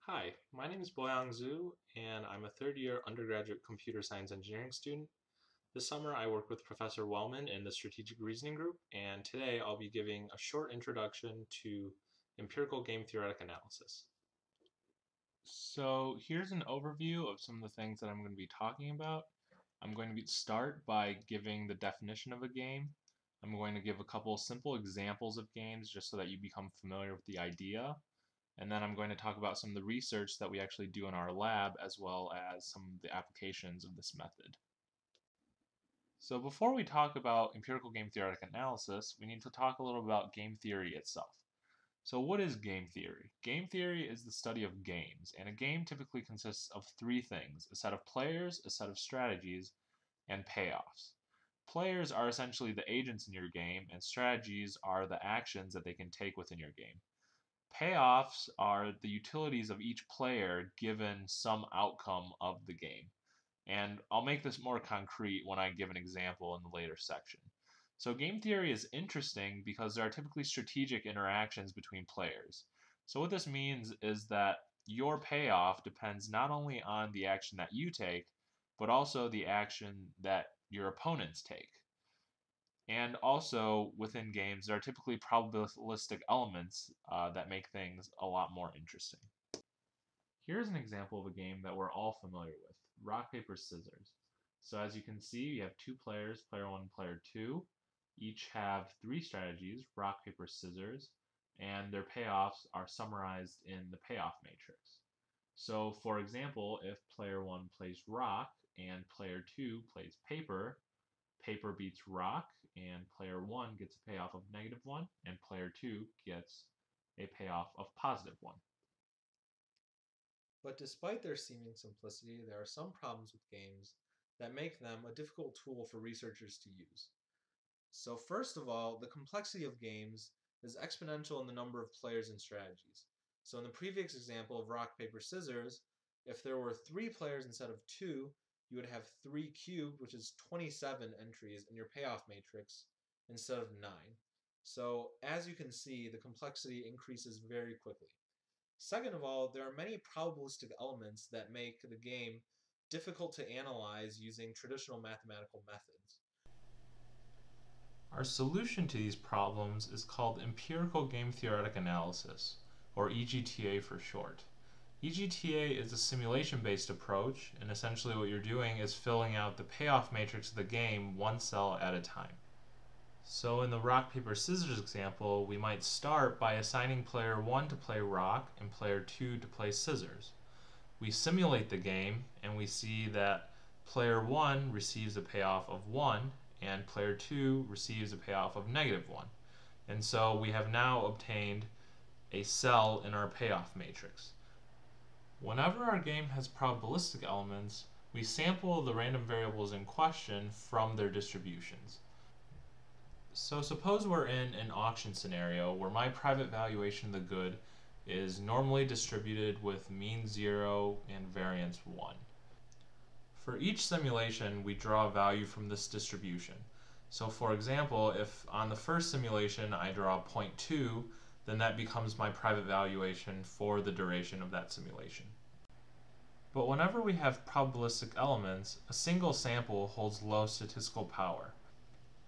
Hi, my name is Boyang Zhu, and I'm a third year undergraduate computer science engineering student. This summer, I work with Professor Wellman in the strategic reasoning group, and today I'll be giving a short introduction to empirical game theoretic analysis. So here's an overview of some of the things that I'm going to be talking about. I'm going to start by giving the definition of a game. I'm going to give a couple simple examples of games just so that you become familiar with the idea. And then I'm going to talk about some of the research that we actually do in our lab as well as some of the applications of this method. So before we talk about empirical game theoretic analysis, we need to talk a little about game theory itself. So what is game theory? Game theory is the study of games, and a game typically consists of three things: a set of players, a set of strategies, and payoffs. Players are essentially the agents in your game, and strategies are the actions that they can take within your game. Payoffs are the utilities of each player given some outcome of the game. And I'll make this more concrete when I give an example in the later section. So game theory is interesting because there are typically strategic interactions between players. So what this means is that your payoff depends not only on the action that you take, but also the action that your opponents take. And also within games, there are typically probabilistic elements that make things a lot more interesting. Here's an example of a game that we're all familiar with, rock, paper, scissors. So as you can see, you have two players, player one, player two. Each have three strategies, rock, paper, scissors, and their payoffs are summarized in the payoff matrix. So for example, if player one plays rock and player two plays paper, paper beats rock and player one gets a payoff of -1 and player two gets a payoff of +1. But despite their seeming simplicity, there are some problems with games that make them a difficult tool for researchers to use. So first of all, the complexity of games is exponential in the number of players and strategies. So in the previous example of rock, paper, scissors, if there were 3 players instead of 2, you would have 3 cubed, which is 27 entries in your payoff matrix instead of 9. So as you can see, the complexity increases very quickly. Second of all, there are many probabilistic elements that make the game difficult to analyze using traditional mathematical methods. Our solution to these problems is called empirical game theoretic analysis, or EGTA for short. EGTA is a simulation-based approach, and essentially what you're doing is filling out the payoff matrix of the game one cell at a time. So in the rock, paper, scissors example, we might start by assigning player 1 to play rock and player 2 to play scissors. We simulate the game, and we see that player 1 receives a payoff of 1 and player 2 receives a payoff of -1. And so we have now obtained a cell in our payoff matrix. Whenever our game has probabilistic elements, we sample the random variables in question from their distributions. So suppose we're in an auction scenario where my private valuation of the good is normally distributed with mean 0 and variance 1. For each simulation, we draw a value from this distribution. So for example, if on the first simulation I draw 0.2, then that becomes my private valuation for the duration of that simulation. But whenever we have probabilistic elements, a single sample holds low statistical power.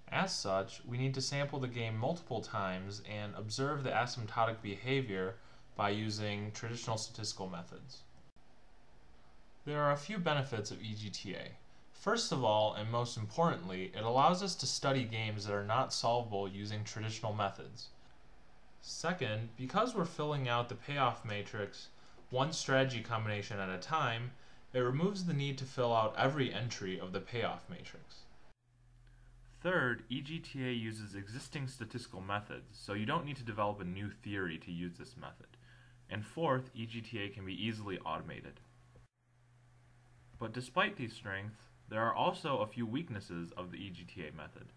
As such, we need to sample the game multiple times and observe the asymptotic behavior by using traditional statistical methods. There are a few benefits of EGTA. First of all, and most importantly, it allows us to study games that are not solvable using traditional methods. Second, because we're filling out the payoff matrix one strategy combination at a time, it removes the need to fill out every entry of the payoff matrix. Third, EGTA uses existing statistical methods, so you don't need to develop a new theory to use this method. And fourth, EGTA can be easily automated. But despite these strengths, there are also a few weaknesses of the EGTA method.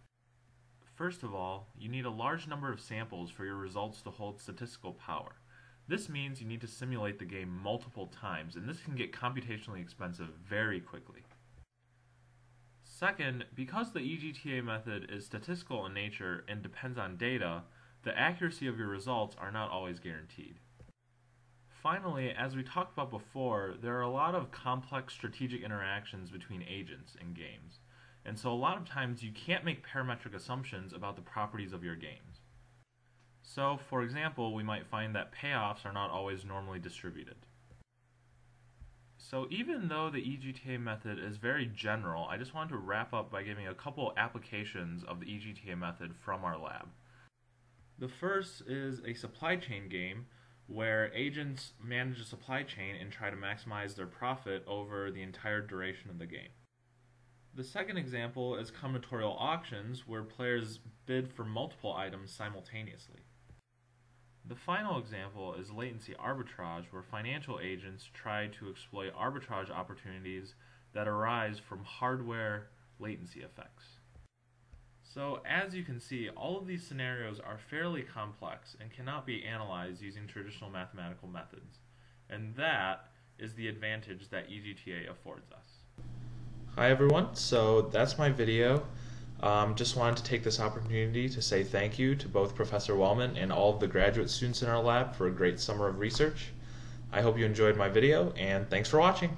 First of all, you need a large number of samples for your results to hold statistical power. This means you need to simulate the game multiple times, and this can get computationally expensive very quickly. Second, because the EGTA method is statistical in nature and depends on data, the accuracy of your results are not always guaranteed. Finally, as we talked about before, there are a lot of complex strategic interactions between agents in games. And so a lot of times you can't make parametric assumptions about the properties of your games. So, for example, we might find that payoffs are not always normally distributed. So even though the EGTA method is very general, I just wanted to wrap up by giving a couple applications of the EGTA method from our lab. The first is a supply chain game where agents manage a supply chain and try to maximize their profit over the entire duration of the game. The second example is combinatorial auctions where players bid for multiple items simultaneously. The final example is latency arbitrage, where financial agents try to exploit arbitrage opportunities that arise from hardware latency effects. So, as you can see, all of these scenarios are fairly complex and cannot be analyzed using traditional mathematical methods. And that is the advantage that EGTA affords us. Hi everyone, so that's my video. Just wanted to take this opportunity to say thank you to both Professor Wellman and all of the graduate students in our lab for a great summer of research. I hope you enjoyed my video, and thanks for watching.